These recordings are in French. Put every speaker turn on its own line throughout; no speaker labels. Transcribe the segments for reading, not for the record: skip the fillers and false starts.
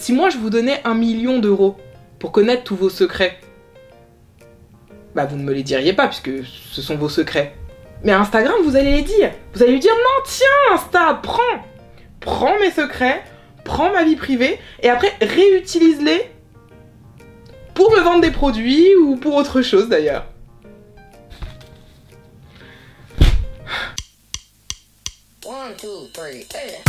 Si moi je vous donnais 1 million d'euros pour connaître tous vos secrets, bah vous ne me les diriez pas puisque ce sont vos secrets. Mais à Instagram, vous allez les dire. Vous allez lui dire non, tiens, Insta, prends mes secrets, prends ma vie privée et après réutilise-les pour me vendre des produits ou pour autre chose d'ailleurs.
One, two, three, hey.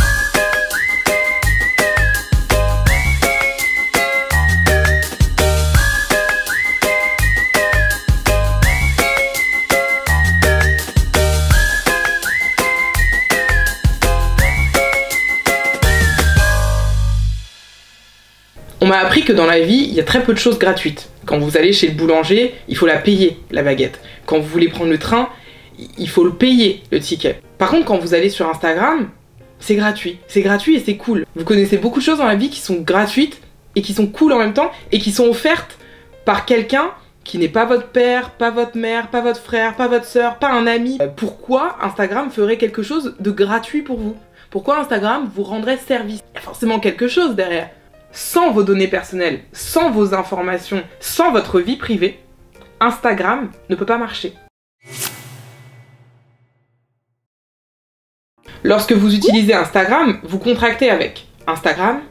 On m'a appris que dans la vie, il y a très peu de choses gratuites. Quand vous allez chez le boulanger, il faut la payer, la baguette. Quand vous voulez prendre le train, il faut le payer, le ticket. Par contre, quand vous allez sur Instagram, c'est gratuit. C'est gratuit et c'est cool. Vous connaissez beaucoup de choses dans la vie qui sont gratuites et qui sont cool en même temps et qui sont offertes par quelqu'un qui n'est pas votre père, pas votre mère, pas votre frère, pas votre soeur, pas un ami. Pourquoi Instagram ferait quelque chose de gratuit pour vous? Pourquoi Instagram vous rendrait service? Il y a forcément quelque chose derrière. Sans vos données personnelles, sans vos informations, sans votre vie privée, Instagram ne peut pas marcher. Lorsque vous utilisez Instagram, vous contractez avec Instagram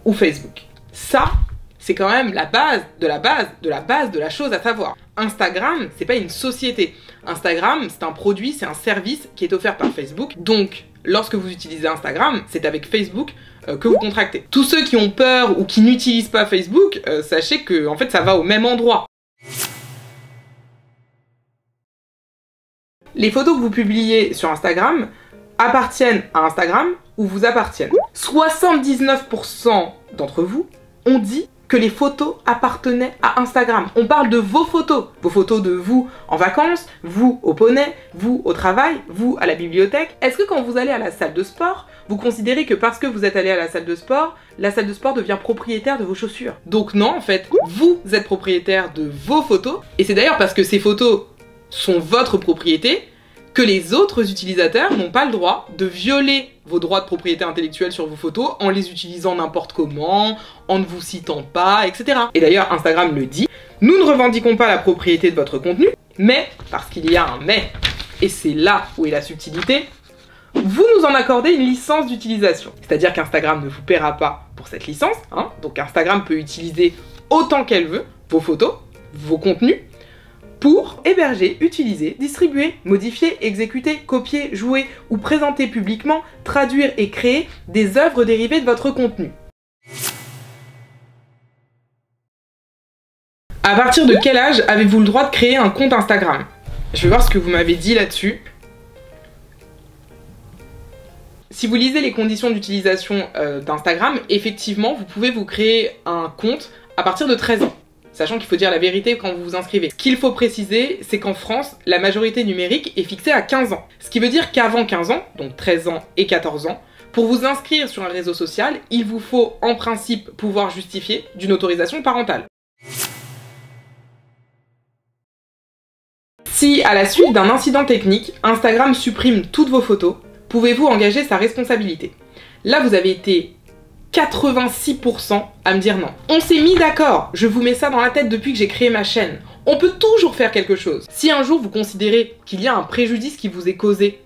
ou Facebook. Ça, c'est quand même la base de la base de la base de la chose à savoir. Instagram, c'est pas une société. Instagram, c'est un produit, c'est un service qui est offert par Facebook. Donc, lorsque vous utilisez Instagram, c'est avec Facebook que vous contractez. Tous ceux qui ont peur ou qui n'utilisent pas Facebook, sachez que en fait, ça va au même endroit. Les photos que vous publiez sur Instagram appartiennent à Instagram ou vous appartiennent. 79% d'entre vous ont dit que les photos appartenaient à Instagram. On parle de vos photos de vous en vacances, vous au poney, vous au travail, vous à la bibliothèque. Est-ce que quand vous allez à la salle de sport, vous considérez que parce que vous êtes allé à la salle de sport devient propriétaire de vos chaussures? Donc non, en fait, vous êtes propriétaire de vos photos, et c'est d'ailleurs parce que ces photos sont votre propriété que les autres utilisateurs n'ont pas le droit de violer vos droits de propriété intellectuelle sur vos photos en les utilisant n'importe comment, en ne vous citant pas, etc. Et d'ailleurs, Instagram le dit, nous ne revendiquons pas la propriété de votre contenu, mais, parce qu'il y a un mais, et c'est là où est la subtilité, vous nous en accordez une licence d'utilisation. C'est-à-dire qu'Instagram ne vous paiera pas pour cette licence, hein, donc Instagram peut utiliser autant qu'elle veut vos photos, vos contenus, pour héberger, utiliser, distribuer, modifier, exécuter, copier, jouer ou présenter publiquement, traduire et créer des œuvres dérivées de votre contenu. À partir de quel âge avez-vous le droit de créer un compte Instagram? Je vais voir ce que vous m'avez dit là-dessus. Si vous lisez les conditions d'utilisation d'Instagram, effectivement, vous pouvez vous créer un compte à partir de 13 ans. Sachant qu'il faut dire la vérité quand vous vous inscrivez. Ce qu'il faut préciser, c'est qu'en France, la majorité numérique est fixée à 15 ans. Ce qui veut dire qu'avant 15 ans, donc 13 ans et 14 ans, pour vous inscrire sur un réseau social, il vous faut en principe pouvoir justifier d'une autorisation parentale. Si, à la suite d'un incident technique, Instagram supprime toutes vos photos, pouvez-vous engager sa responsabilité? Là, vous avez été 86% à me dire non. On s'est mis d'accord, je vous mets ça dans la tête depuis que j'ai créé ma chaîne. On peut toujours faire quelque chose. Si un jour vous considérez qu'il y a un préjudice qui vous est causé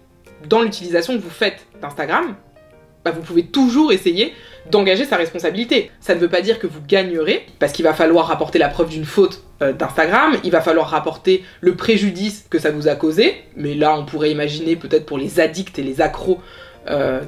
dans l'utilisation que vous faites d'Instagram, bah vous pouvez toujours essayer d'engager sa responsabilité. Ça ne veut pas dire que vous gagnerez, parce qu'il va falloir rapporter la preuve d'une faute d'Instagram, il va falloir rapporter le préjudice que ça vous a causé, mais là on pourrait imaginer peut-être pour les addicts et les accros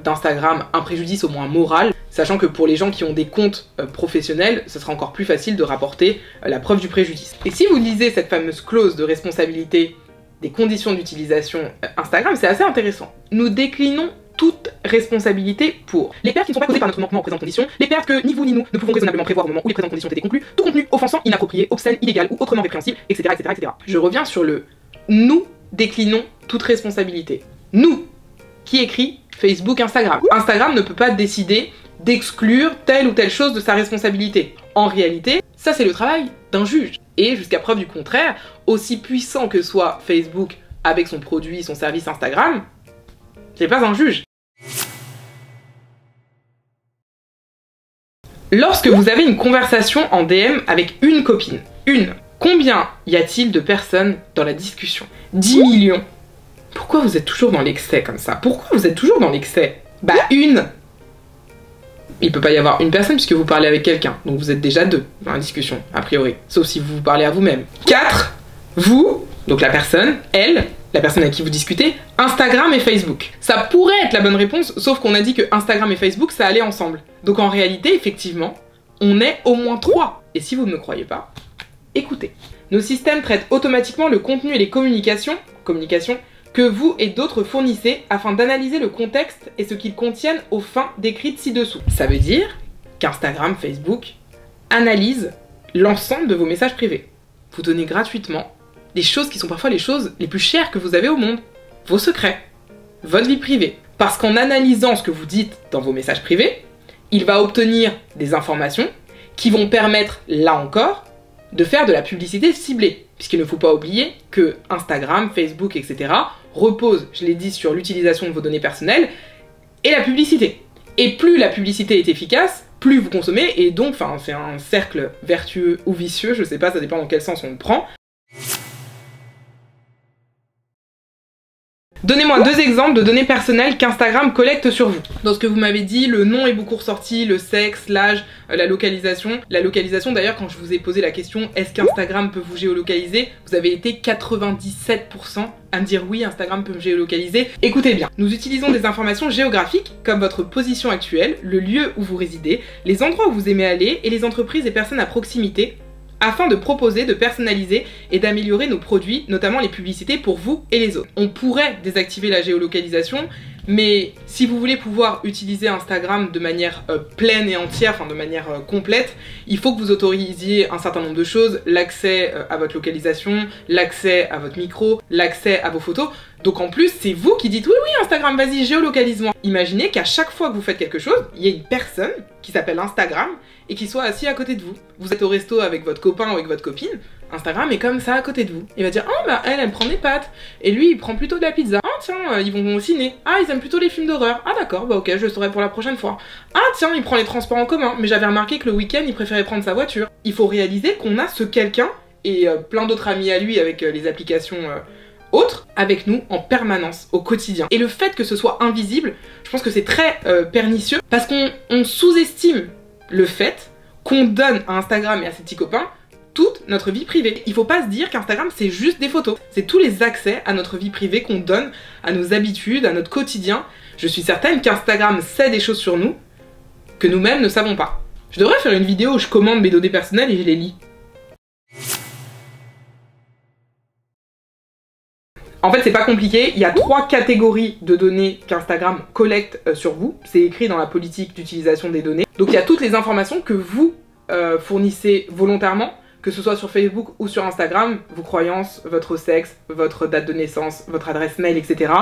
d'Instagram un préjudice au moins moral, sachant que pour les gens qui ont des comptes professionnels, ce sera encore plus facile de rapporter la preuve du préjudice. Et si vous lisez cette fameuse clause de responsabilité des conditions d'utilisation Instagram, c'est assez intéressant. Nous déclinons toute responsabilité pour les pertes qui ne sont pas causées par notre manquement aux présentes conditions, les pertes que ni vous ni nous ne pouvons raisonnablement prévoir au moment où les présentes conditions étaient conclues, tout contenu offensant, inapproprié, obscène, illégal ou autrement répréhensible, etc., etc., etc. Je reviens sur le « nous déclinons toute responsabilité ». Nous, qui écrit Facebook, Instagram. Instagram ne peut pas décider d'exclure telle ou telle chose de sa responsabilité. En réalité, ça c'est le travail d'un juge. Et jusqu'à preuve du contraire, aussi puissant que soit Facebook avec son produit, son service Instagram, c'est pas un juge. Lorsque vous avez une conversation en DM avec une copine, combien y a-t-il de personnes dans la discussion? 10 millions. Pourquoi vous êtes toujours dans l'excès comme ça? Pourquoi vous êtes toujours dans l'excès? Bah une. Il peut pas y avoir une personne puisque vous parlez avec quelqu'un. Donc vous êtes déjà 2 dans la discussion, a priori. Sauf si vous parlez à vous-même. 4. Vous, donc la personne, elle, la personne avec qui vous discutez, Instagram et Facebook. Ça pourrait être la bonne réponse, sauf qu'on a dit que Instagram et Facebook, ça allait ensemble. Donc en réalité, effectivement, on est au moins 3. Et si vous ne me croyez pas, écoutez. Nos systèmes traitent automatiquement le contenu et les communications que vous et d'autres fournissez afin d'analyser le contexte et ce qu'ils contiennent aux fins décrites ci-dessous. Ça veut dire qu'Instagram, Facebook analysent l'ensemble de vos messages privés. Vous donnez gratuitement des choses qui sont parfois les choses les plus chères que vous avez au monde. Vos secrets, votre vie privée. Parce qu'en analysant ce que vous dites dans vos messages privés, il va obtenir des informations qui vont permettre, là encore, de faire de la publicité ciblée. Puisqu'il ne faut pas oublier que Instagram, Facebook, etc. reposent, je l'ai dit, sur l'utilisation de vos données personnelles et la publicité. Et plus la publicité est efficace, plus vous consommez, et donc, c'est un cercle vertueux ou vicieux, je sais pas, ça dépend dans quel sens on le prend. Donnez-moi 2 exemples de données personnelles qu'Instagram collecte sur vous. Dans ce que vous m'avez dit, le nom est beaucoup ressorti, le sexe, l'âge, la localisation. La localisation, d'ailleurs, quand je vous ai posé la question « Est-ce qu'Instagram peut vous géolocaliser ?», vous avez été 97% à me dire « Oui, Instagram peut me géolocaliser ». Écoutez bien, nous utilisons des informations géographiques comme votre position actuelle, le lieu où vous résidez, les endroits où vous aimez aller et les entreprises et personnes à proximité afin de proposer, de personnaliser et d'améliorer nos produits, notamment les publicités pour vous et les autres. On pourrait désactiver la géolocalisation, mais si vous voulez pouvoir utiliser Instagram de manière pleine et entière, de manière complète, il faut que vous autorisiez un certain nombre de choses, l'accès à votre localisation, l'accès à votre micro, l'accès à vos photos. Donc en plus, c'est vous qui dites « Oui, oui, Instagram, vas-y, géolocalise-moi ». Imaginez qu'à chaque fois que vous faites quelque chose, il y a une personne qui s'appelle Instagram et qui soit assis à côté de vous. Vous êtes au resto avec votre copain ou avec votre copine, Instagram est comme ça à côté de vous. Il va dire « Ah, bah elle prend des pâtes. Et lui, il prend plutôt de la pizza. Ah tiens, ils vont au ciné. Ah, ils aiment plutôt les films d'horreur. Ah d'accord, bah ok, je le saurai pour la prochaine fois. Ah tiens, il prend les transports en commun. Mais j'avais remarqué que le week-end, il préférait prendre sa voiture. » Il faut réaliser qu'on a ce quelqu'un et plein d'autres amis à lui avec les applications autres avec nous en permanence, au quotidien. Et le fait que ce soit invisible, je pense que c'est très pernicieux parce qu'on sous-estime le fait qu'on donne à Instagram et à ses petits copains toute notre vie privée. Il faut pas se dire qu'Instagram c'est juste des photos. C'est tous les accès à notre vie privée qu'on donne, à nos habitudes, à notre quotidien. Je suis certaine qu'Instagram sait des choses sur nous que nous-mêmes ne savons pas. Je devrais faire une vidéo où je commande mes données personnelles et je les lis. En fait, c'est pas compliqué, il y a 3 catégories de données qu'Instagram collecte sur vous. C'est écrit dans la politique d'utilisation des données. Donc il y a toutes les informations que vous fournissez volontairement, que ce soit sur Facebook ou sur Instagram, vos croyances, votre sexe, votre date de naissance, votre adresse mail, etc.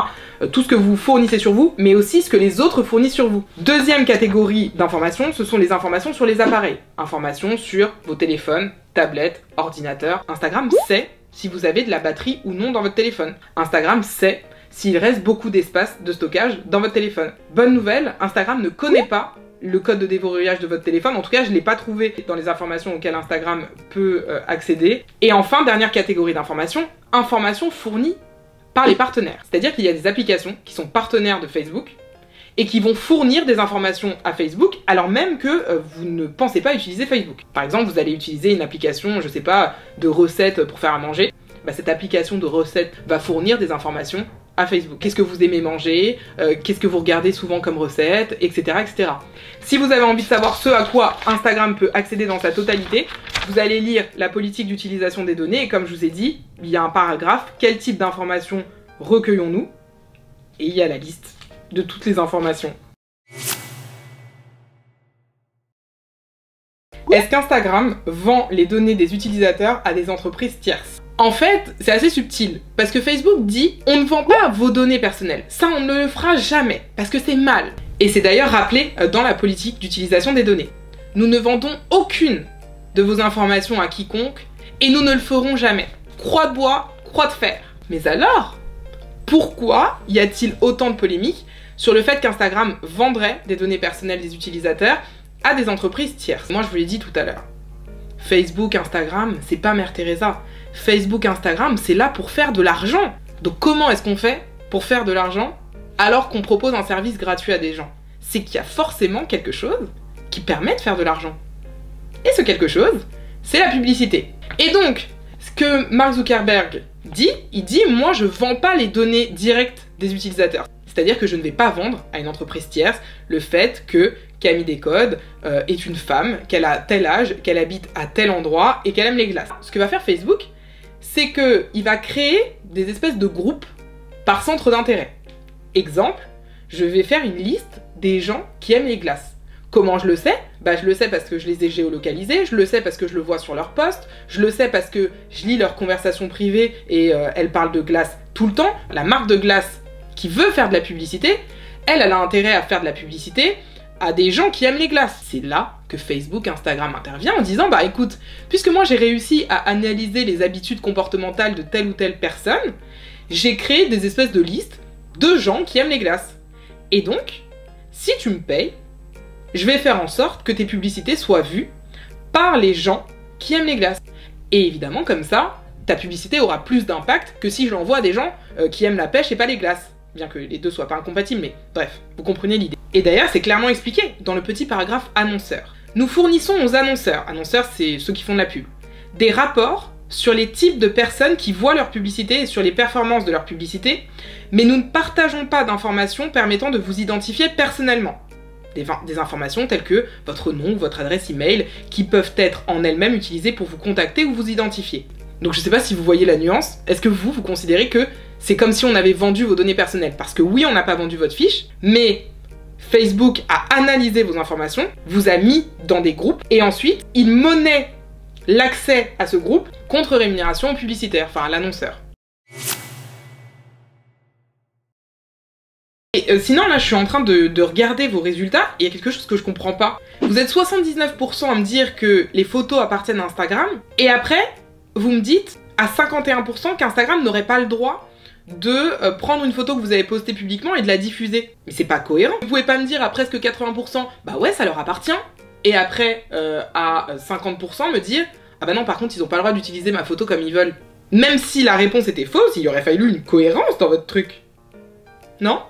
Tout ce que vous fournissez sur vous, mais aussi ce que les autres fournissent sur vous. Deuxième catégorie d'informations, ce sont les informations sur les appareils. Informations sur vos téléphones, tablettes, ordinateurs. Instagram sait si vous avez de la batterie ou non dans votre téléphone. Instagram sait s'il reste beaucoup d'espace de stockage dans votre téléphone. Bonne nouvelle, Instagram ne connaît pas le code de déverrouillage de votre téléphone. En tout cas, je ne l'ai pas trouvé dans les informations auxquelles Instagram peut accéder. Et enfin, dernière catégorie d'informations, informations fournies par les partenaires. C'est-à-dire qu'il y a des applications qui sont partenaires de Facebook et qui vont fournir des informations à Facebook alors même que vous ne pensez pas utiliser Facebook. Par exemple, vous allez utiliser une application, je sais pas, de recettes pour faire à manger. Bah, cette application de recettes va fournir des informations à Facebook. Qu'est-ce que vous aimez manger, qu'est-ce que vous regardez souvent comme recettes, etc., etc. Si vous avez envie de savoir ce à quoi Instagram peut accéder dans sa totalité, vous allez lire la politique d'utilisation des données et comme je vous ai dit, il y a un paragraphe, quel type d'informations recueillons-nous, et il y a la liste de toutes les informations. Est-ce qu'Instagram vend les données des utilisateurs à des entreprises tierces? En fait, c'est assez subtil, parce que Facebook dit « On ne vend pas vos données personnelles, ça on ne le fera jamais, parce que c'est mal ». Et c'est d'ailleurs rappelé dans la politique d'utilisation des données. Nous ne vendons aucune de vos informations à quiconque, et nous ne le ferons jamais. Croix de bois, croix de fer. Mais alors, pourquoi y a-t-il autant de polémiques sur le fait qu'Instagram vendrait des données personnelles des utilisateurs à des entreprises tierces. Moi, je vous l'ai dit tout à l'heure. Facebook, Instagram, c'est pas Mère Teresa. Facebook, Instagram, c'est là pour faire de l'argent. Donc comment est-ce qu'on fait pour faire de l'argent alors qu'on propose un service gratuit à des gens? C'est qu'il y a forcément quelque chose qui permet de faire de l'argent. Et ce quelque chose, c'est la publicité. Et donc, ce que Mark Zuckerberg dit, il dit « Moi, je vends pas les données directes des utilisateurs. » C'est-à-dire que je ne vais pas vendre à une entreprise tierce le fait que Camille Descodes est une femme, qu'elle a tel âge, qu'elle habite à tel endroit et qu'elle aime les glaces. Ce que va faire Facebook, c'est qu'il va créer des espèces de groupes par centre d'intérêt. Exemple, je vais faire une liste des gens qui aiment les glaces. Comment je le sais? Bah je le sais parce que je les ai géolocalisés, je le sais parce que je le vois sur leur post, je le sais parce que je lis leurs conversations privées et elles parlent de glace tout le temps. La marque de glace qui veut faire de la publicité, elle a intérêt à faire de la publicité à des gens qui aiment les glaces. C'est là que Facebook, Instagram intervient en disant « Bah écoute, puisque moi j'ai réussi à analyser les habitudes comportementales de telle ou telle personne, j'ai créé des espèces de listes de gens qui aiment les glaces. Et donc, si tu me payes, je vais faire en sorte que tes publicités soient vues par les gens qui aiment les glaces. Et évidemment, comme ça, ta publicité aura plus d'impact que si je l'envoie à des gens qui aiment la pêche et pas les glaces. Bien que les deux soient pas incompatibles, mais bref, vous comprenez l'idée. Et d'ailleurs, c'est clairement expliqué dans le petit paragraphe annonceur. Nous fournissons aux annonceurs, annonceurs c'est ceux qui font de la pub, des rapports sur les types de personnes qui voient leur publicité et sur les performances de leur publicité, mais nous ne partageons pas d'informations permettant de vous identifier personnellement. Des informations telles que votre nom ou votre adresse email qui peuvent être en elles-mêmes utilisées pour vous contacter ou vous identifier. Donc je sais pas si vous voyez la nuance, est-ce que vous considérez que c'est comme si on avait vendu vos données personnelles? Parce que oui, on n'a pas vendu votre fiche, mais Facebook a analysé vos informations, vous a mis dans des groupes, et ensuite, il monnaie l'accès à ce groupe contre rémunération au publicitaire, enfin à l'annonceur. Et sinon, là, je suis en train de regarder vos résultats, et il y a quelque chose que je comprends pas. Vous êtes 79% à me dire que les photos appartiennent à Instagram, et après, vous me dites à 51% qu'Instagram n'aurait pas le droit de prendre une photo que vous avez postée publiquement et de la diffuser. Mais c'est pas cohérent. Vous pouvez pas me dire à presque 80%, bah ouais, ça leur appartient, et après, à 50% me dire, ah bah non, par contre, ils ont pas le droit d'utiliser ma photo comme ils veulent. Même si la réponse était fausse, il aurait fallu une cohérence dans votre truc. Non ?